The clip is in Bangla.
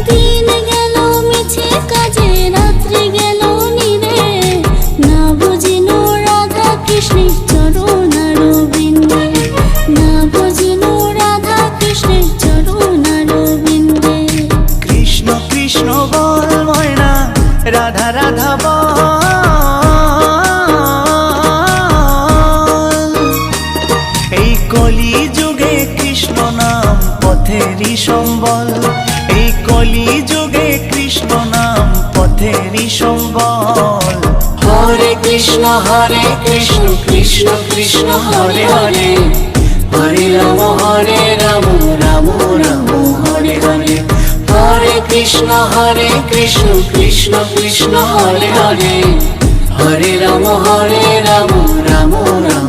দিন গেল মিছে কাজে, রাত্রি গেল নীরে, না বুঝিল রাধা কৃষ্ণের চরণারবিন্দে, না বুঝিল রাধা কৃষ্ণের চরণারবিন্দে। কৃষ্ণ কৃষ্ণ বল ময়না, রাধা রাধা বল। এই কলি যুগে কৃষ্ণ নাম পথেরই সম্বল, এই কলি যুগে কৃষ্ণ নাম পথেরই সম্বল। হরে কৃষ্ণ কৃষ্ণ কৃষ্ণ হরে হরে, হরে রাম রাম রাম হরে হরে। হরে কৃষ্ণ কৃষ্ণ কৃষ্ণ হরে হরে, হরে রাম রাম রাম